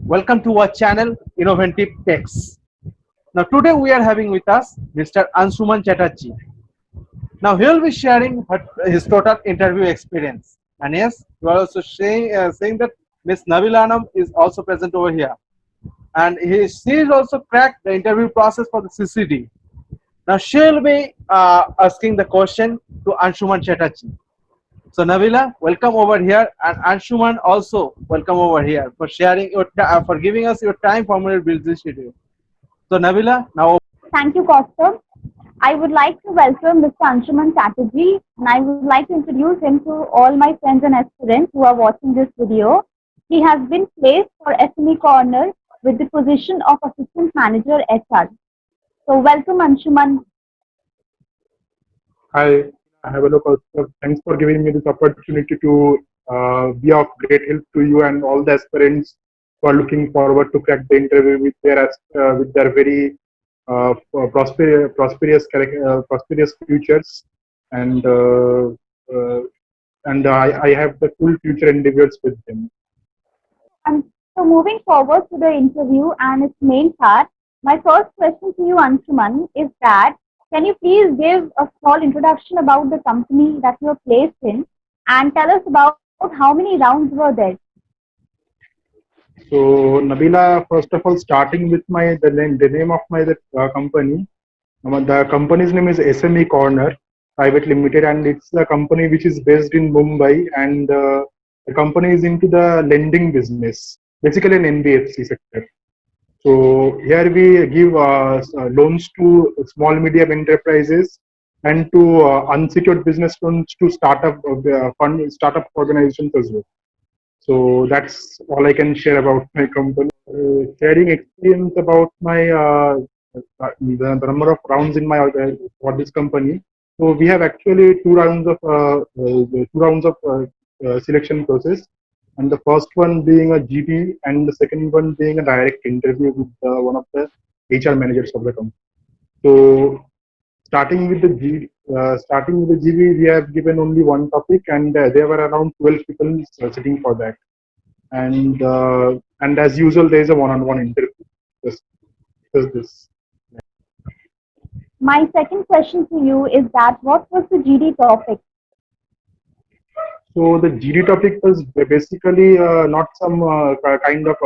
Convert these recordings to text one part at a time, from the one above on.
Welcome to our channel Innovative Techs. Now today we are having with us Mr. Anshuman Chatterjee. Now he will be sharing his total interview experience. And yes, we are also saying that Miss Nabila Anam is also present over here. And she is also cracked the interview process for the CCD. Now she will be asking the question to Anshuman Chatterjee. So Nabila, welcome over here, and Anshuman also welcome over here for sharing for giving us your time from your busy schedule. So Nabila, now Thank you, Costa. I would like to welcome Mr. Anshuman Chatterjee, and I would like to introduce him to all my friends and aspirants who are watching this video. He has been placed for SME Corner with the position of Assistant Manager HR. So, welcome, Anshuman. Hi, I have a look. Thanks for giving me this opportunity to be of great help to you and all the aspirants who are looking forward to crack the interview with their very prosperous futures, and uh, uh, I have the full future endeavors with them. And so, moving forward to the interview and its main part, my first question to you, Anshuman, is that can you please give a small introduction about the company that you are placed in and tell us about how many rounds were there? So Nabila, first of all, starting with the name of my company. The company's name is SME Corner Private Limited, and it's a company which is based in Mumbai, and the company is into the lending business, basically an NBFC sector. So here we give loans to small medium enterprises and to unsecured business loans to startup organizations as well. So that's all I can share about my company. Sharing experience about my the number of rounds in my for this company. So we have actually two rounds of selection process, and the first one being a GD, and the second one being a direct interview with one of the HR managers of the company. So starting with the GD, we have given only one topic, and there were around 12 people sitting for that. And as usual, there is a one-on-one interview. Just, just this. My second question to you is that what was the GD topic? So the GD topic was basically not some kind of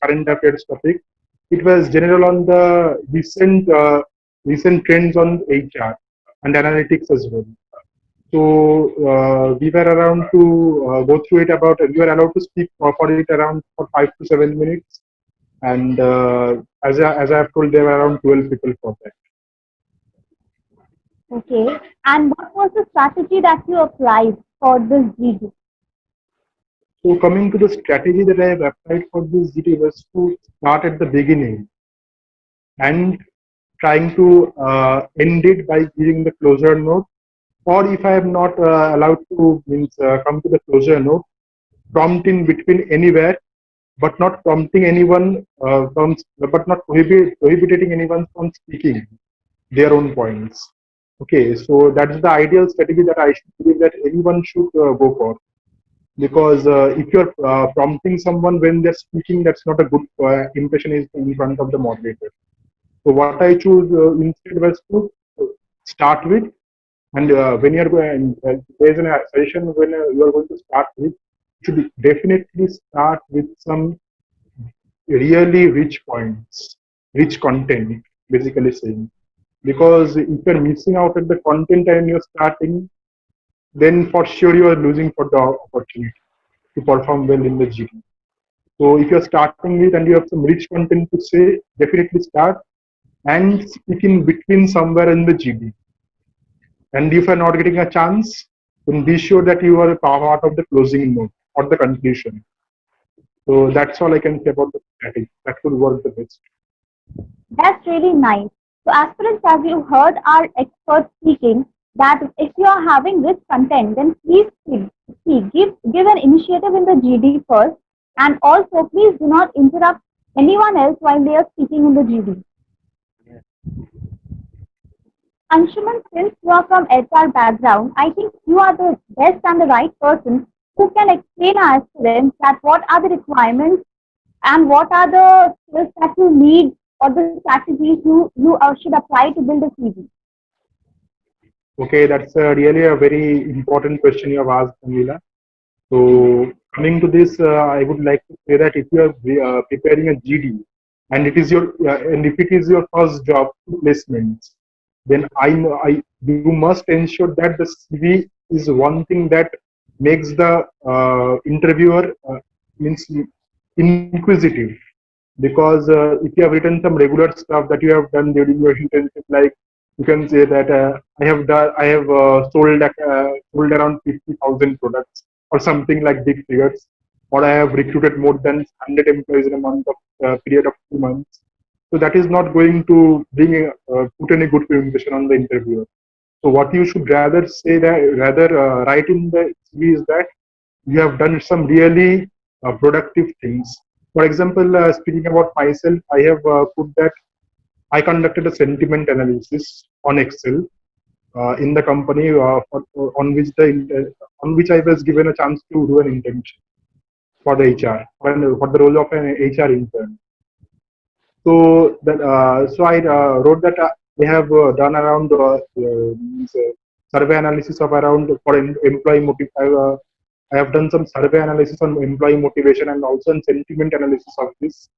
current affairs topic. It was general on the recent trends on HR and analytics as well. So we were around to go through it about. We were allowed to speak for it around for 5 to 7 minutes, and as I have told, there were around 12 people for that. Okay. And what was the strategy that you applied for this GD? So coming to the strategy that I have applied for this GT was to start at the beginning and trying to end it by giving the closure note, or if I am not allowed to means come to the closure note, prompt in between anywhere, but not prompting anyone but not prohibiting anyone from speaking their own points. Okay, so that's the ideal strategy that I should believe that anyone should go for, because if you're prompting someone when they're speaking, that's not a good impression is in front of the moderator. So what I choose instead was to start with, and when you're going, there's a session when you are going to start with, you should definitely start with some really rich points, rich content, basically saying. Because if you're missing out at the content and you're starting, then for sure you are losing for the opportunity to perform well in the GD. So if you're starting with and you have some rich content to say, definitely start and speak in between somewhere in the GD. And if you're not getting a chance, then be sure that you are a part of the closing note or the conclusion. So that's all I can say about the strategy. That would work the best. That's really nice. So, aspirants, as you heard our experts speaking, that if you are having rich content, then please give an initiative in the GD first, and also please do not interrupt anyone else while they are speaking in the GD. Anshuman, since you are from HR background, I think you are the best and the right person who can explain our aspirants that what are the requirements And what are the skills that you need or the strategies you should apply to build a CV? Okay, that's really a very important question you have asked, Anila. So coming to this, I would like to say that if you are preparing a GD and if it is your first job placement, then you must ensure that the CV is one thing that makes the interviewer means inquisitive, because if you have written some regular stuff that you have done during your internship, like you can say that I have sold around 50,000 products or something like big figures, or I have recruited more than 100 employees in a month of period of 2 months. So that is not going to put any good impression on the interviewer. So what you should rather say that rather write in the CV is that you have done some really productive things. For example, speaking about myself, I have put that I conducted a sentiment analysis on Excel in the company on which I was given a chance to do an internship for the HR for the role of an HR intern. So I wrote that we have done around survey analysis of around for employee motive. I have done some survey analysis on employee motivation and also on sentiment analysis of this.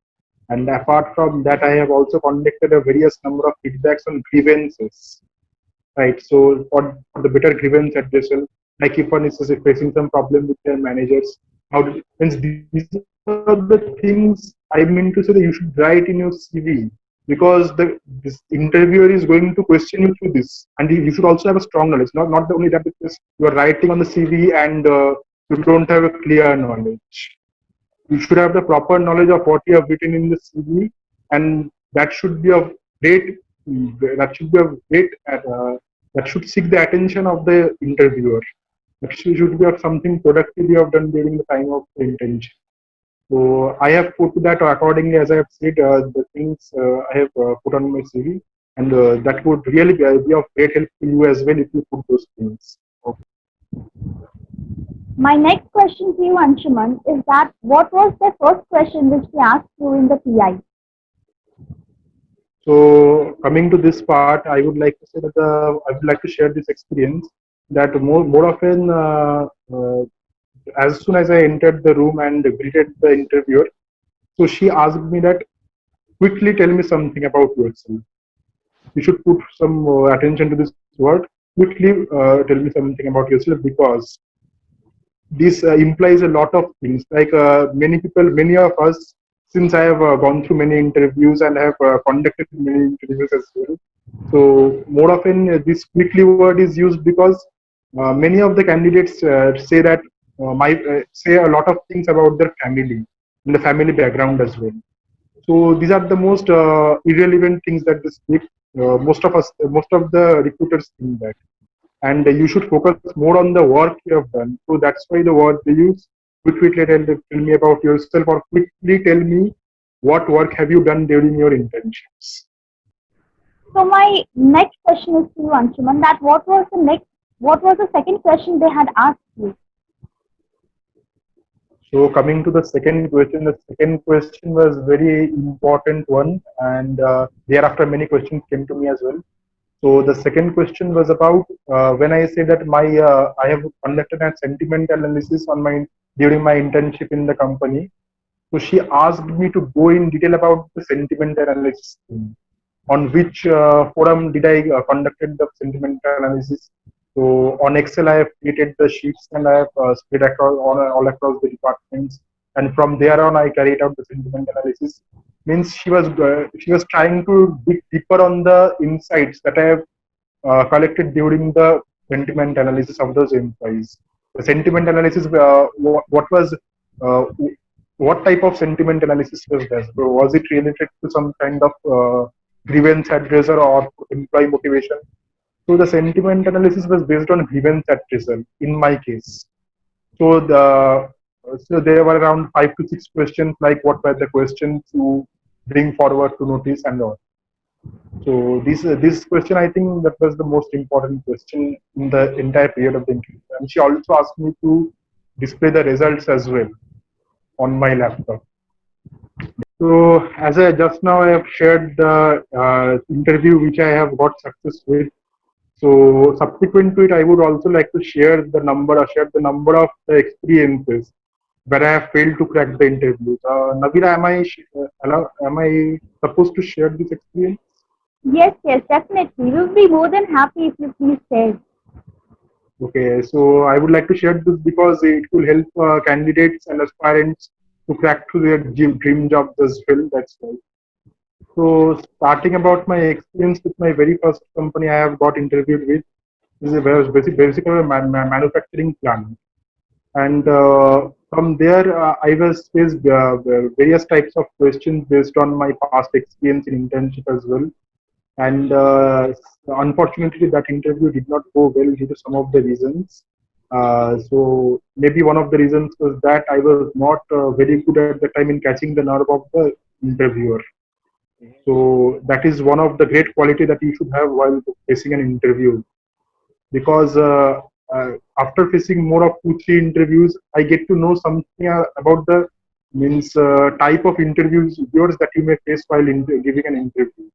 And apart from that, I have also conducted a various number of feedbacks on grievances, right? So for the better grievance addressal, like if one is facing some problem with their managers, means these are the things I mean to say that you should write in your CV, because this interviewer is going to question you through this, and you should also have a strong knowledge. Not only that, because you are writing on the CV and you don't have a clear knowledge. You should have the proper knowledge of what you have written in the CV, and that should be of great that should be of great that should seek the attention of the interviewer. That should be of something productive you have done during the time of the internship. So I have put that accordingly, as I have said, the things I have put on my CV, and that would really be of great help to you as well if you put those things. Okay. My next question to you, Anshuman, is that what was the first question which we asked you in the PI? So coming to this part, I would like to say that I would like to share this experience that more often, as soon as I entered the room and greeted the interviewer, so she asked me that quickly tell me something about yourself. You should put some attention to this word. Quickly tell me something about yourself, because this implies a lot of things. Like many of us, since I have gone through many interviews and have conducted many interviews as well. So more often this quickly word is used because many of the candidates say that say a lot of things about their family and the family background as well. So these are the most irrelevant things that they speak. Most of the recruiters think that, and you should focus more on the work you have done. So that's why the word they use. Quickly tell me about yourself, or quickly tell me what work have you done during your internships. So my next question is to you, Anshuman, that what was the second question they had asked you? So coming to the second question was very important one, and thereafter many questions came to me as well. So the second question was about when I say that I have conducted a sentiment analysis on my during my internship in the company. So she asked me to go in detail about the sentiment analysis thing. On which forum did I conducted the sentiment analysis? So on Excel, I have created the sheets and I have spread across all across the departments. And from there on, I carried out the sentiment analysis. Means she was trying to dig deeper on the insights that I have collected during the sentiment analysis of those employees. The sentiment analysis, uh, what type of sentiment analysis was that? So was it related to some kind of grievance addresser or employee motivation? So the sentiment analysis was based on grievance addresser in my case. So so there were around 5 to 6 questions, like what were the questions to bring forward to notice and all. So this question, I think that was the most important question in the entire period of the interview. And she also asked me to display the results as well on my laptop. So as I just now I have shared the interview which I have got success with. So subsequent to it, I would also like to share the number of the experiences where I have failed to crack the interviews. Navira, am I supposed to share this experience? Yes, yes, definitely. We'll be more than happy if you please share. Okay, so I would like to share this because it will help candidates and aspirants to crack to their dream jobs as well. That's why. So starting about my experience with my very first company I have got interviewed with is a basically a manufacturing plant. And from there, I was faced various types of questions based on my past experience in internship as well. And unfortunately, that interview did not go well due to some of the reasons. So maybe one of the reasons was that I was not very good at the time in catching the nerve of the interviewer. So that is one of the great quality that you should have while facing an interview, because after facing more of 2 3 interviews I get to know something about the means type of interviews yours that you may face while giving an interview.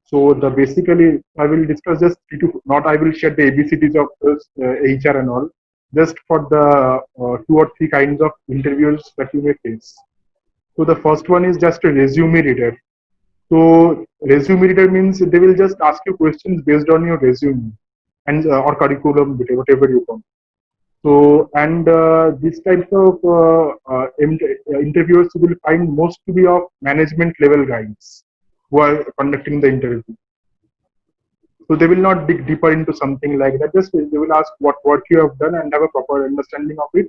So the basically I will discuss just three to not I will share the abcds of this hr and all, just for the 2 or 3 kinds of interviews that you may face. So the first one is just a resume reader. So resume reader means they will just ask you questions based on your resume and or curriculum, whatever you want. So and these types of interviewers will find most to be of management level guys who are conducting the interview. So they will not dig deeper into something like that. Just they will ask what work you have done and have a proper understanding of it.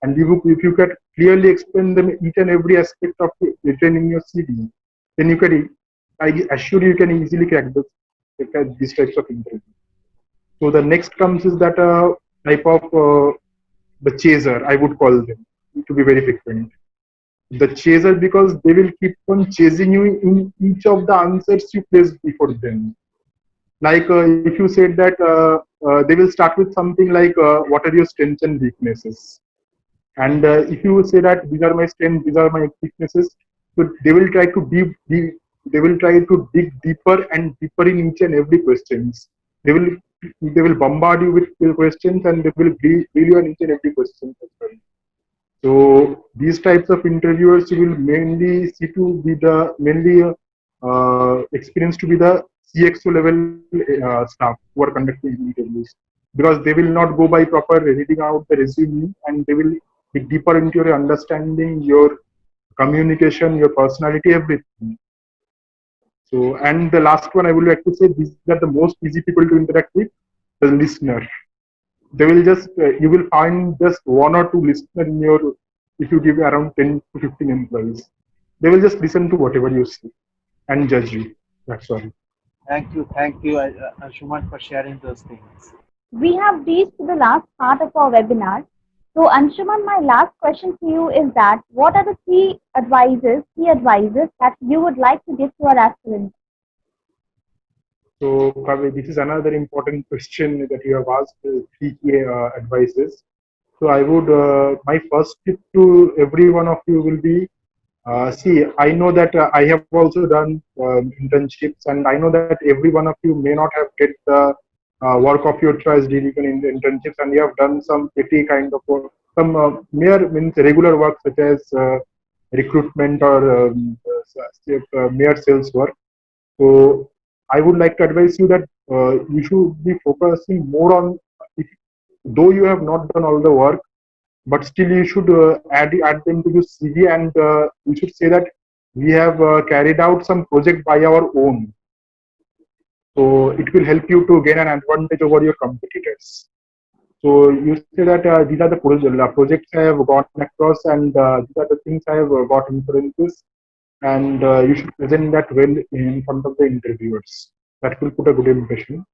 And if you can clearly explain them each and every aspect of it written in your CV, then you can, I assure you can easily crack these types of interviews. So the next comes is that type of the chaser, I would call them to be very frequent. The chaser because they will keep on chasing you in each of the answers you place before them. Like if you said that they will start with something like what are your strengths and weaknesses, and if you say that these are my strengths, these are my weaknesses, so they will try to they will try to dig deeper and deeper in each and every questions. They will they will bombard you with their questions and they will grill you on each and every question as well. So these types of interviewers will mainly see to be the mainly experienced to be the CXO level staff who are conducting interviews, because they will not go by proper reading out the resume and they will dig deeper into your understanding, your communication, your personality, everything. So and the last one I would like to say, these are the most easy people to interact with, the listener. They will just you will find just 1 or 2 listener in your, if you give around 10 to 15 employees, they will just listen to whatever you say and judge you. That's all. Thank you, Anshuman, for sharing those things. We have reached to the last part of our webinar. So, Anshuman, my last question to you is that what are the key advices that you would like to give to our aspirants? So Kavya, this is another important question that you have asked, 3 key advices. So I would my first tip to every one of you will be, see, I know that I have also done internships, and I know that every one of you may not have get the work of your choice during internships, and you have done some petty kind of work, some mere means regular work such as recruitment or mere sales work. So I would like to advise you that you should be focusing more on, if, though you have not done all the work, but still you should add them to the CV, and you should say that we have carried out some project by our own. So it will help you to gain an advantage over your competitors. So you say that these are the projects I have gone across, and these are the things I have got influences, and you should present that well in front of the interviewers. That will put a good impression.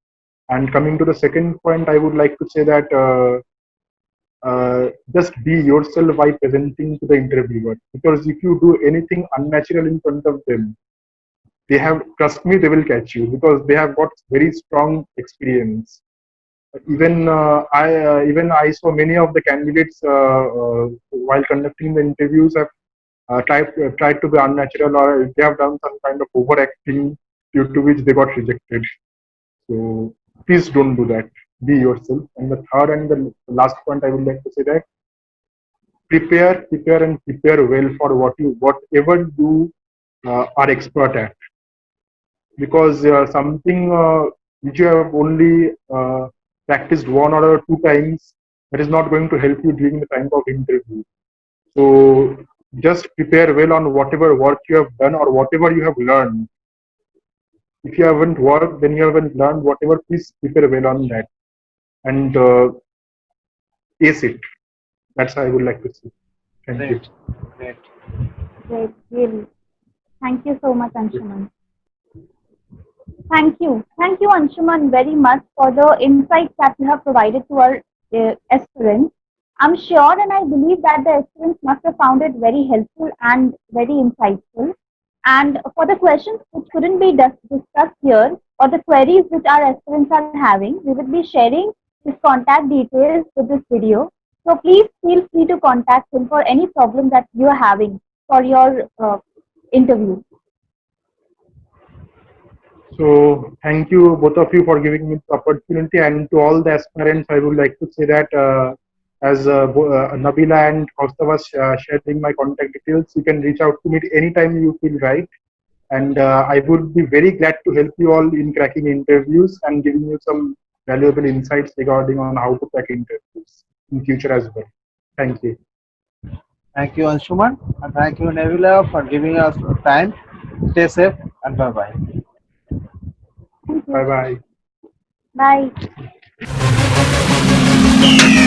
And coming to the second point, I would like to say that just be yourself while presenting to the interviewer. Because if you do anything unnatural in front of them, they have, trust me, they will catch you because they have got very strong experience. Even I saw many of the candidates while conducting the interviews. tried to be unnatural, or they have done some kind of overacting due to which they got rejected. So please don't do that. Be yourself. And the third and the last point I would like to say that prepare and prepare well for whatever you are expert at, because something which you have only practiced one or two times, that is not going to help you during the time of interview. So just prepare well on whatever work you have done or whatever you have learned. If you haven't worked, then you haven't learned whatever, please prepare well on that and ace it. That's how I would like to say. Thank you. Great. Great, really. Thank you so much, Anshuman. Thank you. Thank you, Anshuman, very much for the insights that you have provided to our aspirants. I'm sure and I believe that the aspirants must have found it very helpful and very insightful. And for the questions which couldn't be discussed here, or the queries which our aspirants are having, we will be sharing his contact details with this video. So please feel free to contact him for any problem that you are having for your interview. So thank you both of you for giving me the opportunity, and to all the aspirants, I would like to say that as Nabila and Kaustav was sharing my contact details, you can reach out to me anytime you feel right, and I would be very glad to help you all in cracking interviews and giving you some valuable insights regarding on how to crack interviews in future as well. Thank you. Thank you, Anshuman, and thank you, Nebula, for giving us time. Stay safe and bye bye. Thank Bye you. bye. Bye.